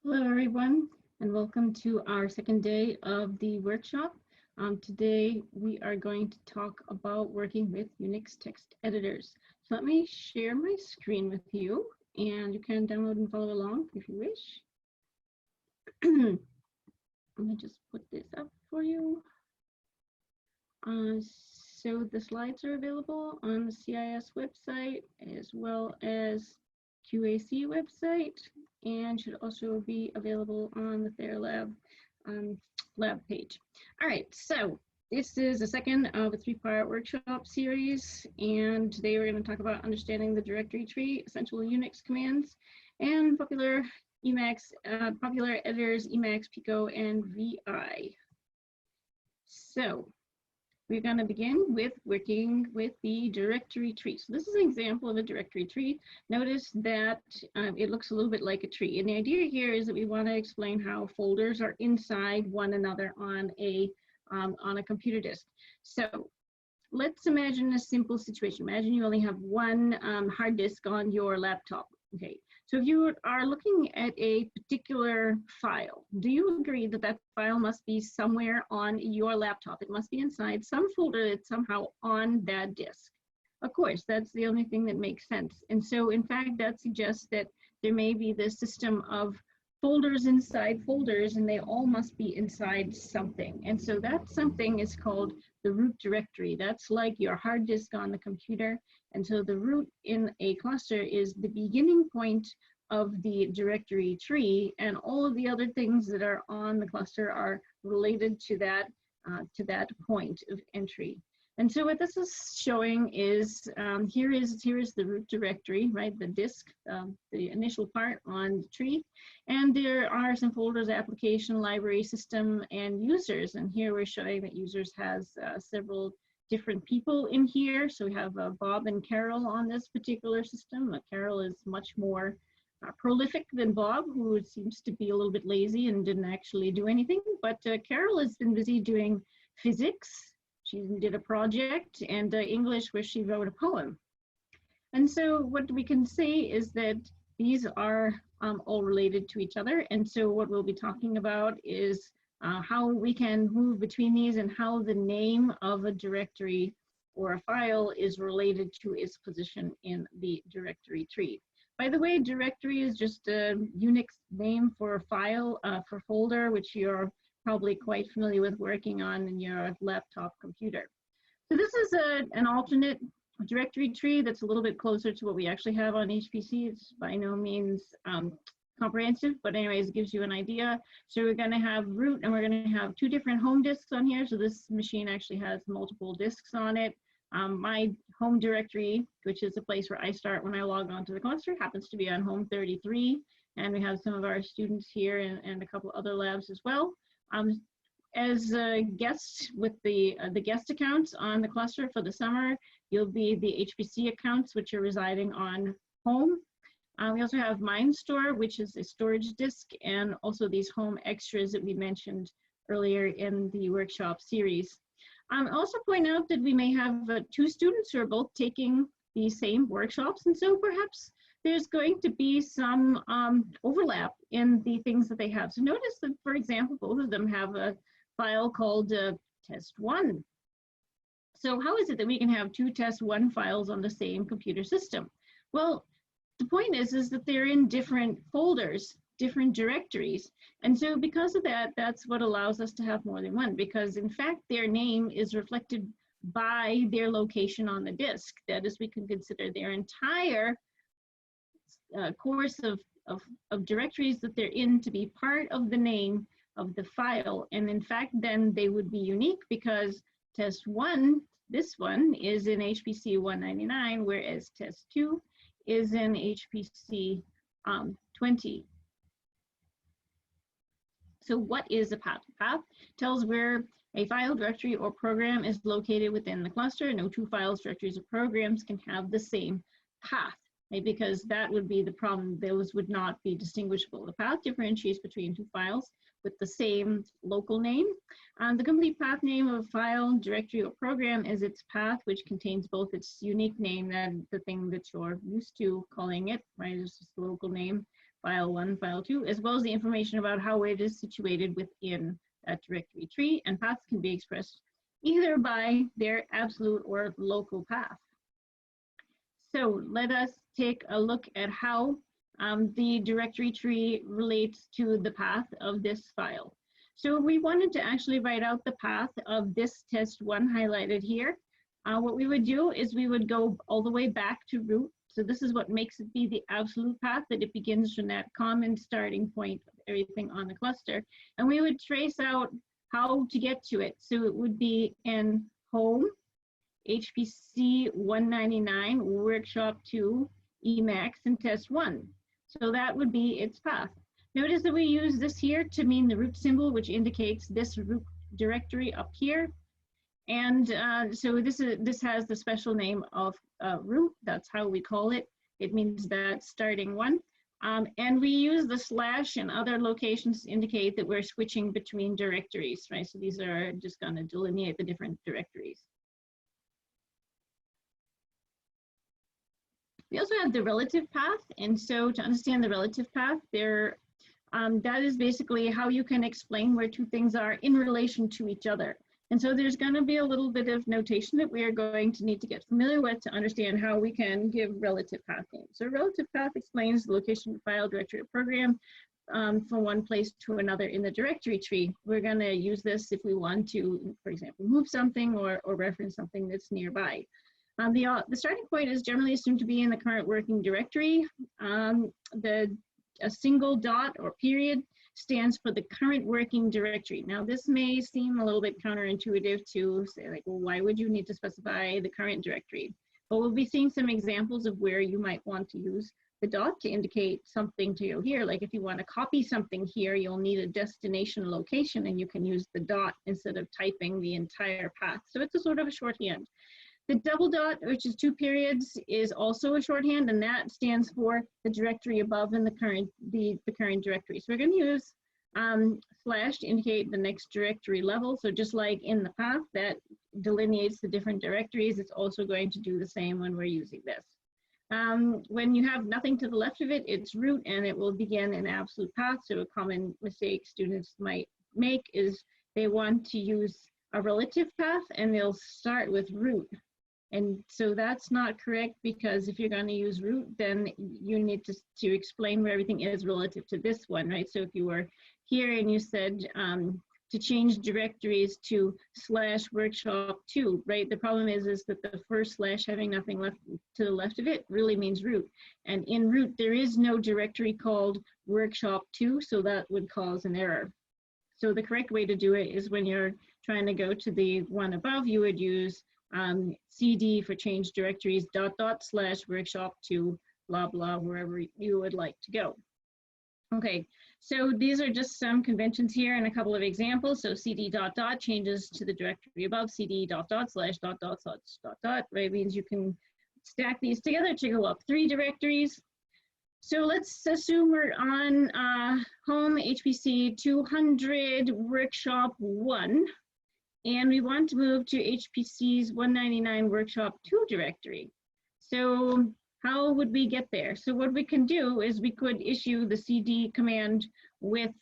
Hello, everyone, and welcome to our second day of the workshop. Today, we are going to talk about working with UNIX text editors. So let me share my screen with you, and you can download and follow along if you wish. Let me just put this up for you. So the slides are available on the CIS website as well as QAC website, and should also be available on the Fair Lab lab page. All right, so this is the second of a three-part workshop series, and today we're going to talk about understanding the directory tree, essential UNIX commands, and popular popular editors Emacs, Pico, and VI. So we're going to begin with working with the directory tree. So this is an example of a directory tree. Notice that it looks a little bit like a tree. And the idea here is that we want to explain how folders are inside one another on a computer disk. So let's imagine a simple situation. Imagine you only have one hard disk on your laptop. Okay, so if you are looking at a particular file, do you agree that that file must be somewhere on your laptop? It must be inside some folder that's somehow on that disk. Of course, that's the only thing that makes sense. And so in fact, that suggests that there may be this system of folders inside folders, and they all must be inside something. And so that something is called the root directory. That's like your hard disk on the computer. And so the root in a cluster is the beginning point of the directory tree, and all of the other things that are on the cluster are related to that point of entry. And so what this is showing is here is the root directory, right? The disk, the initial part on the tree, and there are some folders: application, library, system, and users. And here we're showing that users has several different people in here. So we have Bob and Carol on this particular system. Carol is much more prolific than Bob, who seems to be a little bit lazy and didn't actually do anything. But Carol has been busy doing physics. She did a project, and English, where she wrote a poem. And so what we can say is that these are all related to each other. And so what we'll be talking about is how we can move between these, and how the name of a directory or a file is related to its position in the directory tree. By the way, directory is just a UNIX name for a file, for folder, which you're probably quite familiar with working on in your laptop computer. So this is an alternate directory tree that's a little bit closer to what we actually have on HPC. It's by no means comprehensive, but anyways, it gives you an idea. So we're going to have root, and we're going to have two different home disks on here. So this machine actually has multiple disks on it. My home directory, which is the place where I start when I log on to the cluster, happens to be on home 33. And we have some of our students here and a couple other labs as well. As guests with the guest accounts on the cluster for the summer, you'll be the HPC accounts, which are residing on home. We also have MindStore, which is a storage disk, and also these home extras that we mentioned earlier in the workshop series. Also point out that we may have two students who are both taking the same workshops, and so perhaps there's going to be some overlap in the things that they have. So notice that, for example, both of them have a file called test1. So how is it that we can have two test1 files on the same computer system? Well, the point is that they're in different folders, different directories. And so because of that, that's what allows us to have more than one, because in fact, their name is reflected by their location on the disk. That is, we can consider their entire course of directories that they're in to be part of the name of the file. And in fact, then they would be unique, because test1, this one, is in HPC 199, whereas test2 is in HPC 20. So what is a path? A path tells where a file, directory, or program is located within the cluster. No two files, directories, or programs can have the same path, right? Because that would be the problem. Those would not be distinguishable. The path differentiates between two files with the same local name. The complete path name of a file, directory, or program is its path, which contains both its unique name, and the thing that you're used to calling it, right, is just the local name, file 1, file 2, as well as the information about how it is situated within that directory tree, and paths can be expressed either by their absolute or local path. So let us take a look at how the directory tree relates to the path of this file. So we wanted to actually write out the path of this test1 highlighted here. What we would do is we would go all the way back to root. So this is what makes it be the absolute path, that it begins from that common starting point of everything on the cluster. And we would trace out how to get to it. So it would be in home, HPC 199, workshop 2, Emacs, and test 1. So that would be its path. Notice that we use this here to mean the root symbol, which indicates this root directory up here. And so this has the special name of root. That's how we call it. It means that starting one. And we use the slash and other locations to indicate that we're switching between directories, right? So these are just going to delineate the different directories. We also have the relative path. And so to understand the relative path, that is basically how you can explain where two things are in relation to each other. And so there's going to be a little bit of notation that we are going to need to get familiar with to understand how we can give relative path names. So relative path explains the location of file, directory, or program from one place to another in the directory tree. We're going to use this if we want to, for example, move something or reference something that's nearby. The starting point is generally assumed to be in the current working directory. A single dot or period stands for the current working directory. Now, this may seem a little bit counterintuitive to say, like, well, why would you need to specify the current directory? But we'll be seeing some examples of where you might want to use the dot to indicate something to you here. Like if you want to copy something here, you'll need a destination location, and you can use the dot instead of typing the entire path. So it's a sort of a shorthand. The double dot, which is 2 periods, is also a shorthand, and that stands for the directory above in the current directory. So we're going to use slash to indicate the next directory level. So just like in the path that delineates the different directories, it's also going to do the same when we're using this. When you have nothing to the left of it, it's root, and it will begin an absolute path. So a common mistake students might make is they want to use a relative path, and they'll start with root. And so that's not correct, because if you're going to use root, then you need to explain where everything is relative to this one, right? So if you were here and you said to change directories to /workshop2, right? The problem is that the first slash having nothing left to the left of it really means root. And in root, there is no directory called workshop2, so that would cause an error. So the correct way to do it is when you're trying to go to the one above, you would use CD for change directories, .. /workshop2, blah, blah, wherever you would like to go. Okay, so these are just some conventions here and a couple of examples. So CD ... changes to the directory above, CD ... /.. right? Means you can stack these together to go up 3 directories. So let's assume we're on home HPC 200 workshop 1. And we want to move to HPC's 199 workshop 2 directory. So how would we get there? So what we can do is we could issue the CD command with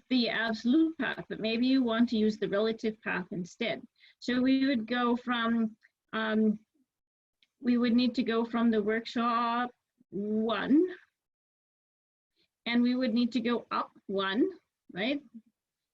the absolute path, but maybe you want to use the relative path instead. So we would go from, we would need to go from the workshop 1, and we would need to go up 1, right?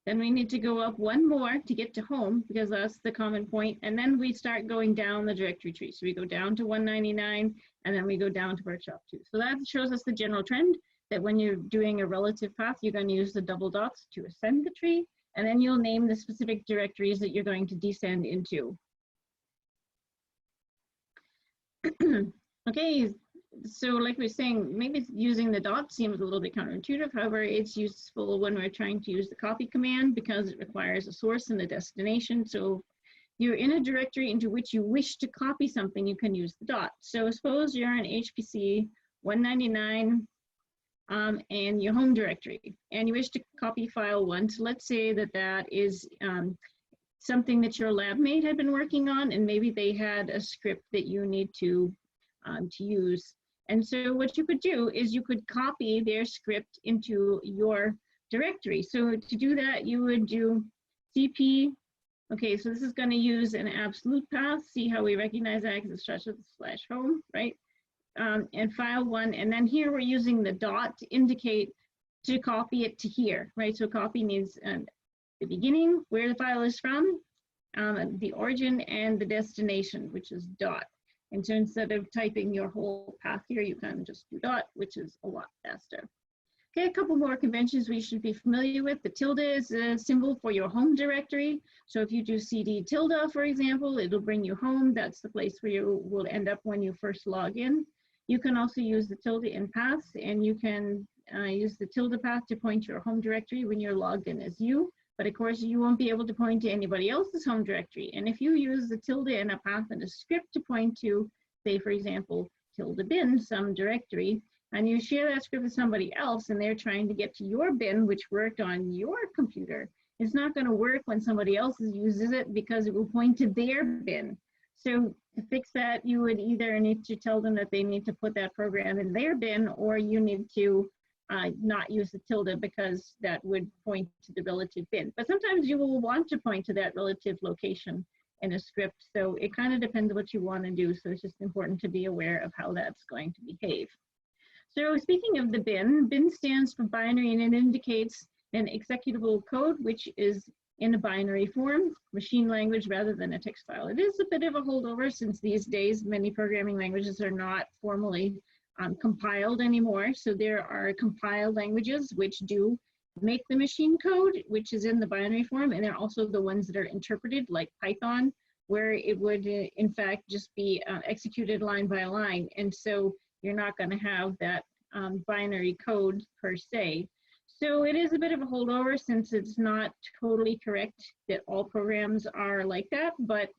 Then we need to go up 1 more to get to home, because that's the common point. And then we start going down the directory tree. So we go down to 199, and then we go down to workshop 2. So that shows us the general trend that when you're doing a relative path, you're going to use the double dots to ascend the tree, and then you'll name the specific directories that you're going to descend into. Okay. So like we were saying, maybe using the dot seems a little bit counterintuitive. However, it's useful when we're trying to use the copy command because it requires a source and a destination. So you're in a directory into which you wish to copy something, you can use the dot. So suppose you're in HPC 199 and your home directory, and you wish to copy file 1. So let's say that that is something that your lab mate had been working on, and maybe they had a script that you need to use. And so what you could do is you could copy their script into your directory. So to do that, you would do cp. Okay, so this is going to use an absolute path. See how we recognize that because it starts with /home, right? And file1, and then here we're using the dot to indicate to copy it to here, right? So copy means the beginning, where the file is from, the origin, and the destination, which is dot. And so instead of typing your whole path here, you can just do dot, which is a lot faster. Okay, a couple more conventions we should be familiar with. The tilde is a symbol for your home directory. So if you do cd tilde, for example, it'll bring you home. That's the place where you will end up when you first log in. You can also use the tilde in paths, and you can use the tilde path to point to your home directory when you're logged in as you. But of course, you won't be able to point to anybody else's home directory. And if you use the tilde in a path and a script to point to, say, for example, tilde bin, some directory, and you share that script with somebody else and they're trying to get to your bin, which worked on your computer, it's not going to work when somebody else uses it because it will point to their bin. So to fix that, you would either need to tell them that they need to put that program in their bin, or you need to not use the tilde because that would point to the relative bin. But sometimes you will want to point to that relative location in a script. So it kind of depends what you want to do. So it's just important to be aware of how that's going to behave. So speaking of the bin stands for binary, and it indicates an executable code, which is in a binary form, machine language rather than a text file. It is a bit of a holdover since these days many programming languages are not formally compiled anymore. So there are compiled languages which do make the machine code, which is in the binary form, and there are also the ones that are interpreted, like Python, where it would in fact just be executed line by line. And so you're not going to have that binary code per se. So it is a bit of a holdover since it's not totally correct that all programs are like that, but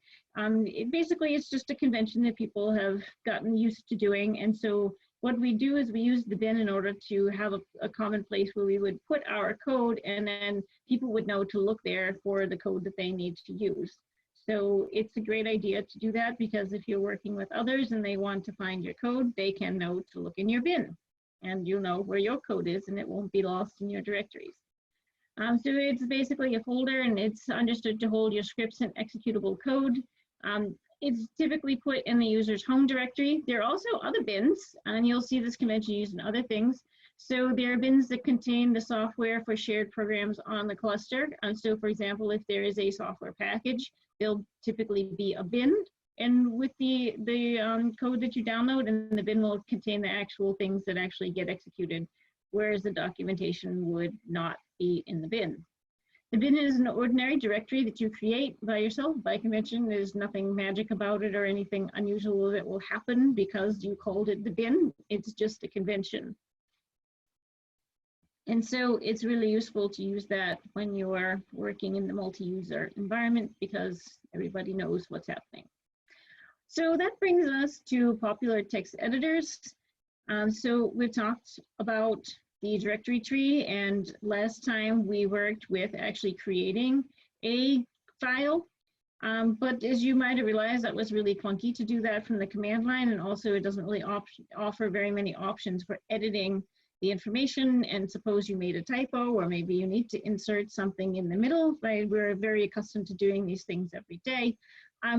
basically it's just a convention that people have gotten used to doing. And so what we do is we use the bin in order to have a common place where we would put our code, and then people would know to look there for the code that they need to use. So it's a great idea to do that, because if you're working with others and they want to find your code, they can know to look in your bin, and you'll know where your code is and it won't be lost in your directories. So it's basically a folder, and it's understood to hold your scripts and executable code. It's typically put in the user's home directory. There are also other bins, and you'll see this convention used in other things. So there are bins that contain the software for shared programs on the cluster. So for example, if there is a software package, there'll typically be a bin, and with the code that you download, and the bin will contain the actual things that actually get executed, whereas the documentation would not be in the bin. The bin is an ordinary directory that you create by yourself. By convention, there's nothing magic about it or anything unusual that will happen because you called it the bin. It's just a convention. And so it's really useful to use that when you are working in the multi-user environment, because everybody knows what's happening. So that brings us to popular text editors. So we've talked about the directory tree, and last time we worked with actually creating a file. But as you might have realized, that was really clunky to do that from the command line, and also it doesn't really offer very many options for editing the information. And suppose you made a typo, or maybe you need to insert something in the middle, right? We're very accustomed to doing these things every day.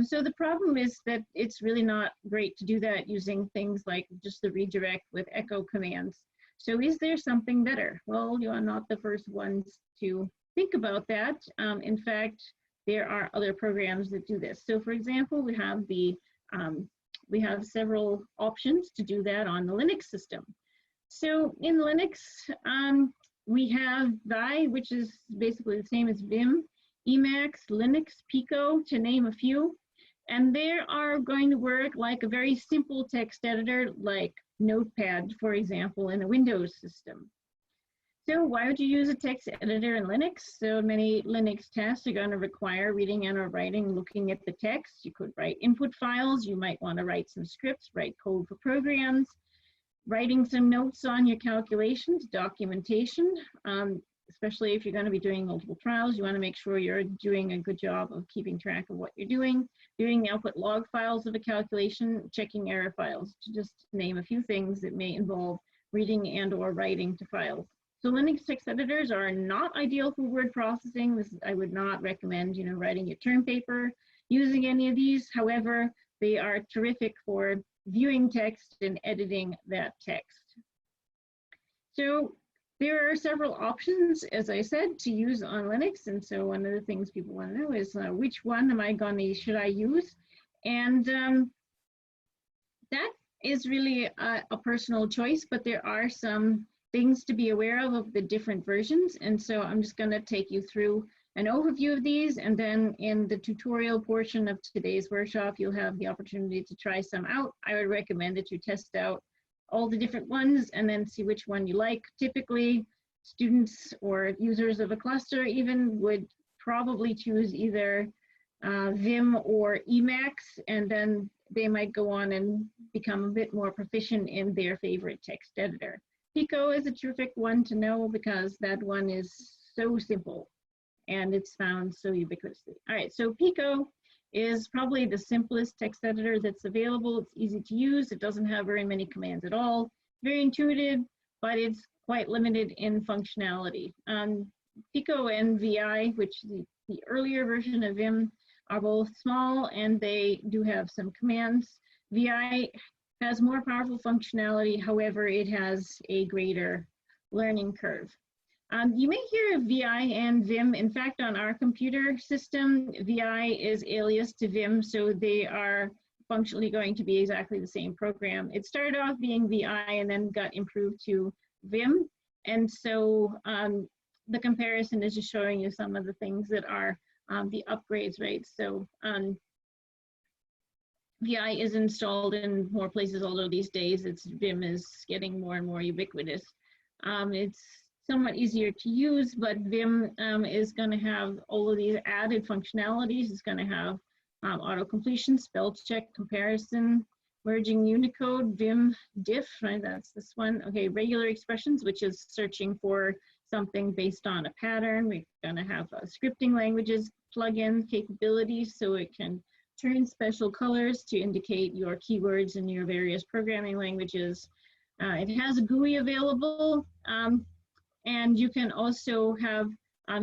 So the problem is that it's really not great to do that using things like just the redirect with echo commands. So is there something better? Well, you are not the first ones to think about that. In fact, there are other programs that do this. So for example, we have several options to do that on the Linux system. So in Linux, we have Vi, which is basically the same as Vim, Emacs, Linux, Pico, to name a few. And they are going to work like a very simple text editor, like Notepad, for example, in a Windows system. So why would you use a text editor in Linux? So many Linux tasks are going to require reading and or writing, looking at the text. You could write input files. You might want to write some scripts, write code for programs, writing some notes on your calculations, documentation. especially if you're going to be doing multiple trials. You want to make sure you're doing a good job of keeping track of what you're doing the output log files of a calculation, checking error files, to just name a few things that may involve reading and or writing to files. So Linux text editors are not ideal for word processing. I would not recommend, writing your term paper using any of these. However, they are terrific for viewing text and editing that text. So there are several options, as I said, to use on Linux. And so one of the things people want to know is which one should I use? And that is really a personal choice, but there are some things to be aware of the different versions. And so I'm just going to take you through an overview of these, and then in the tutorial portion of today's workshop, you'll have the opportunity to try some out. I would recommend that you test out all the different ones and then see which one you like. Typically, students or users of a cluster even would probably choose either Vim or Emacs, and then they might go on and become a bit more proficient in their favorite text editor. Pico is a terrific one to know because that one is so simple and it's found so ubiquitously. All right, so Pico is probably the simplest text editor that's available. It's easy to use. It doesn't have very many commands at all. Very intuitive, but it's quite limited in functionality. Pico and VI, which the earlier version of Vim, are both small and they do have some commands. VI has more powerful functionality, however, it has a greater learning curve. You may hear of VI and Vim. In fact, on our computer system, VI is alias to Vim, so they are functionally going to be exactly the same program. It started off being VI and then got improved to Vim. And so the comparison is just showing you some of the things that are the upgrades, right? So VI is installed in more places, although these days Vim is getting more and more ubiquitous. It's somewhat easier to use, but Vim is going to have all of these added functionalities. It's going to have auto-completion, spell check, comparison, merging Unicode, Vim diff, right, that's this one. Okay, regular expressions, which is searching for something based on a pattern. We're going to have scripting languages, plugin capabilities, so it can turn special colors to indicate your keywords in your various programming languages. It has a GUI available. And you can also have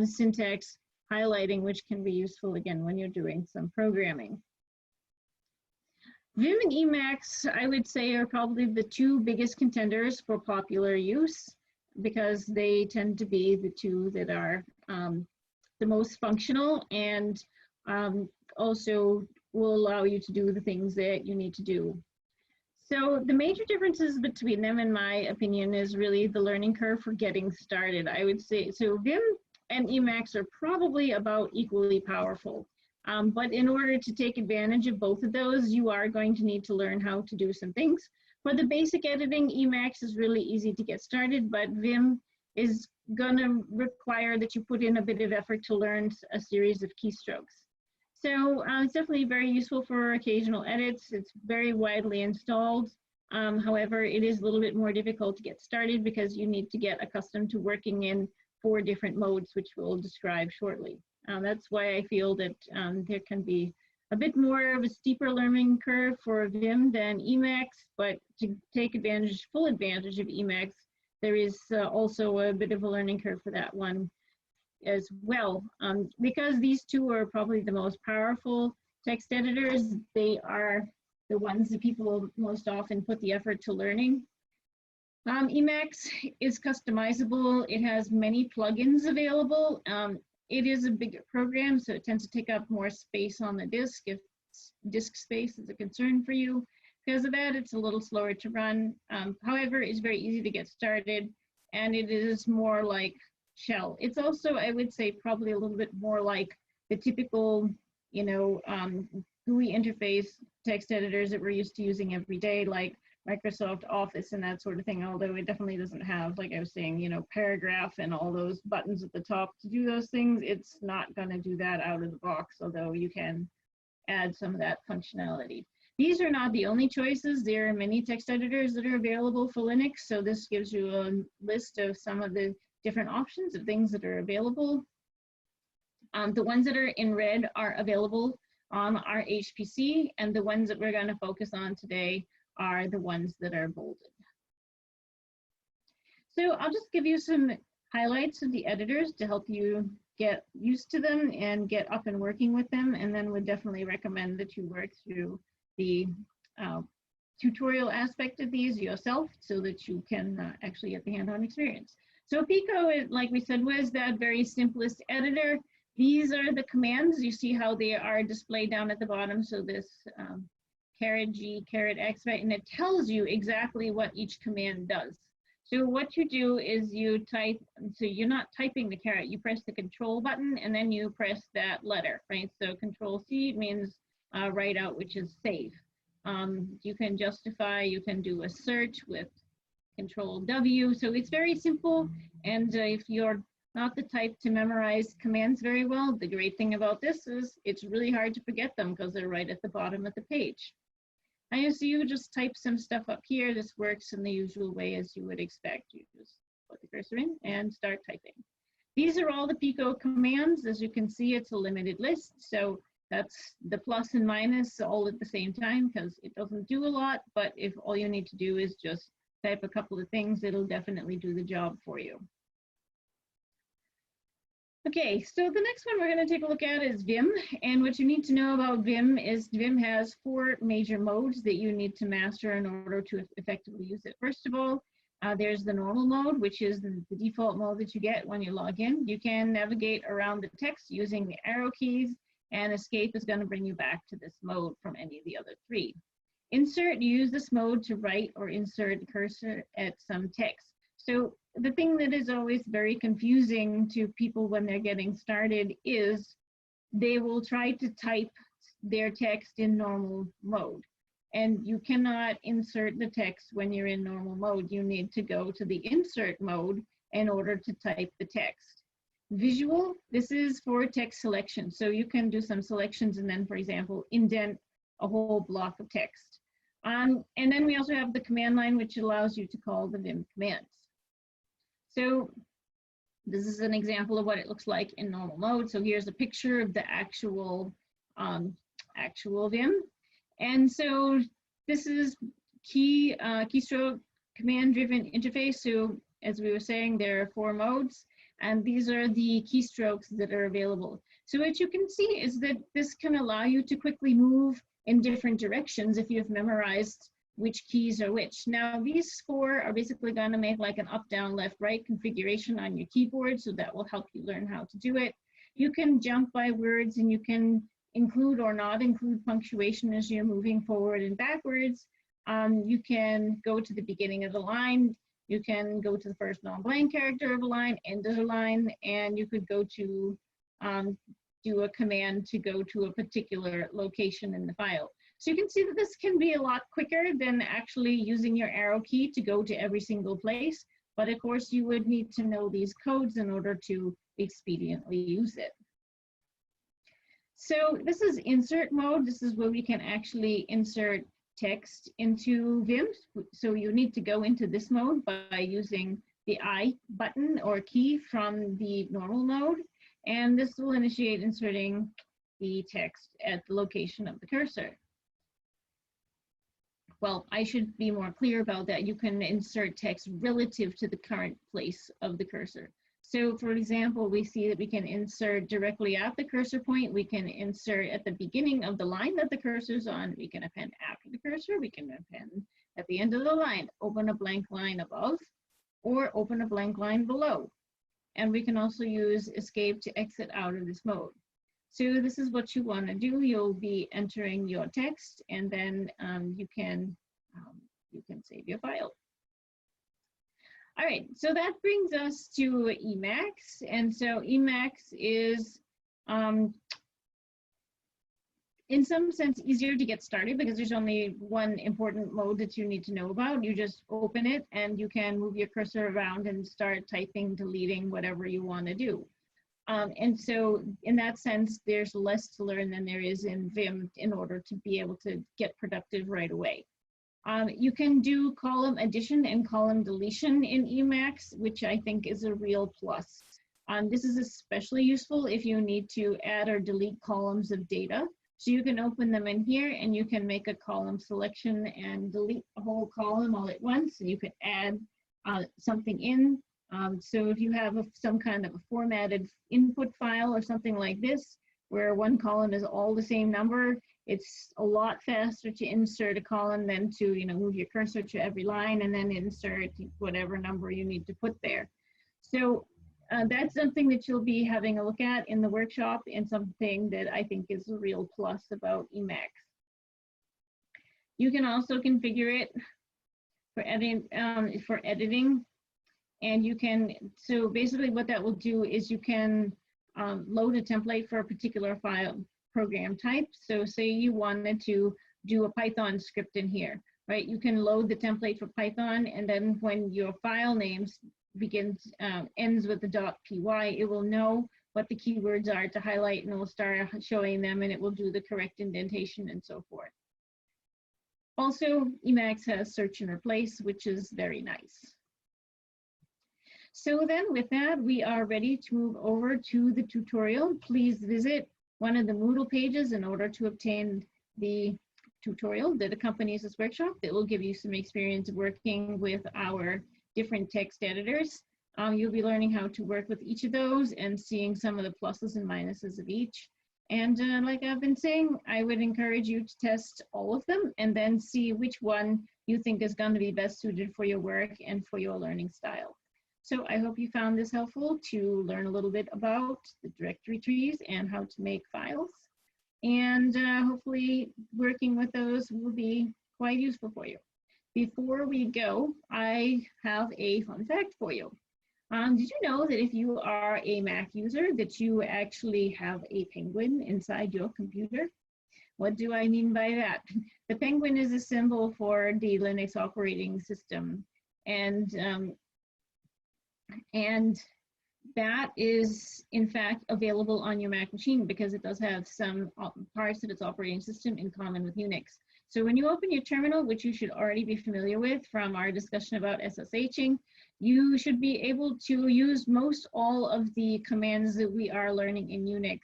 syntax highlighting, which can be useful, again, when you're doing some programming. Vim and Emacs, I would say, are probably the two biggest contenders for popular use because they tend to be the two that are the most functional and also will allow you to do the things that you need to do. So the major differences between them, in my opinion, is really the learning curve for getting started. I would say, so Vim and Emacs are probably about equally powerful. But in order to take advantage of both of those, you are going to need to learn how to do some things. For the basic editing, Emacs is really easy to get started, but Vim is going to require that you put in a bit of effort to learn a series of keystrokes. So it's definitely very useful for occasional edits. It's very widely installed. However, it is a little bit more difficult to get started because you need to get accustomed to working in 4 different modes, which we'll describe shortly. That's why I feel that there can be a bit more of a steeper learning curve for Vim than Emacs, but to take full advantage of Emacs, there is also a bit of a learning curve for that one as well. Because these two are probably the most powerful text editors, they are the ones that people most often put the effort to learning. Emacs is customizable. It has many plugins available. It is a bigger program, so it tends to take up more space on the disk if disk space is a concern for you. Because of that, it's a little slower to run. However, it's very easy to get started, and it is more like Shell. It's also, I would say, probably a little bit more like the typical, GUI interface text editors that we're used to using every day, like Microsoft Office and that sort of thing, although it definitely doesn't have, like I was saying, paragraph and all those buttons at the top to do those things. It's not going to do that out of the box, although you can add some of that functionality. These are not the only choices. There are many text editors that are available for Linux, so this gives you a list of some of the different options of things that are available. The ones that are in red are available on our HPC, and the ones that we're going to focus on today are the ones that are bolded. So I'll just give you some highlights of the editors to help you get used to them and get up and working with them, and then would definitely recommend that you work through the tutorial aspect of these yourself so that you can actually get the hands-on experience. So Pico, like we said, was that very simplest editor. These are the commands. You see how they are displayed down at the bottom. So this ~G, ~X, right? And it tells you exactly what each command does. So what you do is you type, so you're not typing the caret, you press the control button and then you press that letter, right? So control C means write out, which is save. You can justify, you can do a search with control W. So it's very simple. And if you're not the type to memorize commands very well, the great thing about this is it's really hard to forget them because they're right at the bottom of the page. And so you just type some stuff up here. This works in the usual way as you would expect. You just put the cursor in and start typing. These are all the Pico commands. As you can see, it's a limited list. So that's the plus and minus all at the same time because it doesn't do a lot. But if all you need to do is just type a couple of things, it'll definitely do the job for you. Okay, so the next one we're going to take a look at is Vim. And what you need to know about Vim is Vim has 4 major modes that you need to master in order to effectively use it. First of all, there's the normal mode, which is the default mode that you get when you log in. You can navigate around the text using the arrow keys, and escape is going to bring you back to this mode from any of the other 3. Insert, you use this mode to write or insert the cursor at some text. So the thing that is always very confusing to people when they're getting started is they will try to type their text in normal mode. And you cannot insert the text when you're in normal mode. You need to go to the insert mode in order to type the text. Visual, this is for text selection. So you can do some selections and then, for example, indent a whole block of text. And then we also have the command line, which allows you to call the Vim commands. So this is an example of what it looks like in normal mode. So here's a picture of the actual Vim. And so this is keystroke command-driven interface. So as we were saying, there are 4 modes, and these are the keystrokes that are available. So what you can see is that this can allow you to quickly move in different directions if you've memorized which keys are which. Now these 4 are basically going to make like an up, down, left, right configuration on your keyboard, so that will help you learn how to do it. You can jump by words and you can include or not include punctuation as you're moving forward and backwards. You can go to the beginning of the line, you can go to the first non-blank character of a line, end of the line, and you could go to do a command to go to a particular location in the file. So you can see that this can be a lot quicker than actually using your arrow key to go to every single place. But of course, you would need to know these codes in order to expediently use it. So this is insert mode. This is where we can actually insert text into Vim. So you need to go into this mode by using the I button or key from the normal mode. And this will initiate inserting the text at the location of the cursor. Well, I should be more clear about that. You can insert text relative to the current place of the cursor. So for example, we see that we can insert directly at the cursor point. We can insert at the beginning of the line that the cursor is on. We can append after the cursor. We can append at the end of the line, open a blank line above, or open a blank line below. And we can also use escape to exit out of this mode. So this is what you want to do. You'll be entering your text, and then you can save your file. All right, so that brings us to Emacs. And so Emacs is, in some sense, easier to get started because there's only one important mode that you need to know about. You just open it and you can move your cursor around and start typing, deleting, whatever you want to do. And so in that sense, there's less to learn than there is in Vim in order to be able to get productive right away. You can do column addition and column deletion in Emacs, which I think is a real plus. This is especially useful if you need to add or delete columns of data. So you can open them in here and you can make a column selection and delete a whole column all at once. And you could add something in. So if you have some kind of a formatted input file or something like this, where one column is all the same number, it's a lot faster to insert a column than to, move your cursor to every line and then insert whatever number you need to put there. So that's something that you'll be having a look at in the workshop, and something that I think is a real plus about Emacs. You can also configure it for editing, and you can, so basically what that will do is you can load a template for a particular file program type. So say you wanted to do a Python script in here, right? You can load the template for Python, and then when your file names ends with the .py, it will know what the keywords are to highlight, and it will start showing them, and it will do the correct indentation and so forth. Also, Emacs has search and replace, which is very nice. So then with that, we are ready to move over to the tutorial. Please visit one of the Moodle pages in order to obtain the tutorial that accompanies this workshop that will give you some experience working with our different text editors. You'll be learning how to work with each of those and seeing some of the pluses and minuses of each. And like I've been saying, I would encourage you to test all of them and then see which one you think is going to be best suited for your work and for your learning style. So I hope you found this helpful to learn a little bit about the directory trees and how to make files. And hopefully working with those will be quite useful for you. Before we go, I have a fun fact for you. Did you know that if you are a Mac user, that you actually have a penguin inside your computer? What do I mean by that? The penguin is a symbol for the Linux operating system. And that is, in fact, available on your Mac machine because it does have some parts of its operating system in common with UNIX. So when you open your terminal, which you should already be familiar with from our discussion about SSHing, you should be able to use most all of the commands that we are learning in UNIX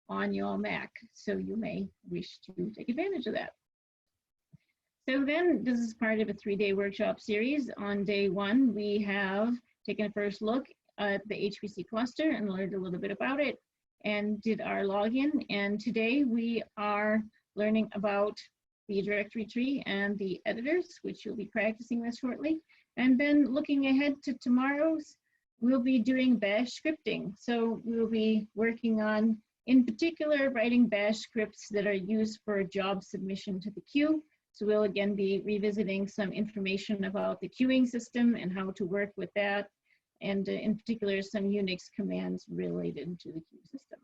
on your Mac. So you may wish to take advantage of that. So then this is part of a 3-day workshop series. On day 1, we have taken a first look at the HPC cluster and learned a little bit about it and did our login. And today we are learning about the directory tree and the editors, which you'll be practicing with shortly. And then looking ahead to tomorrow's, we'll be doing bash scripting. So we'll be working on, in particular, writing bash scripts that are used for job submission to the queue. So we'll again be revisiting some information about the queuing system and how to work with that, and in particular, some Unix commands related to the queue system.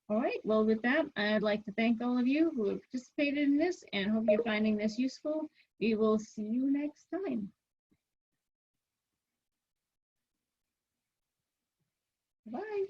All right, well, with that, I'd like to thank all of you who have participated in this and hope you're finding this useful. We will see you next time. Bye.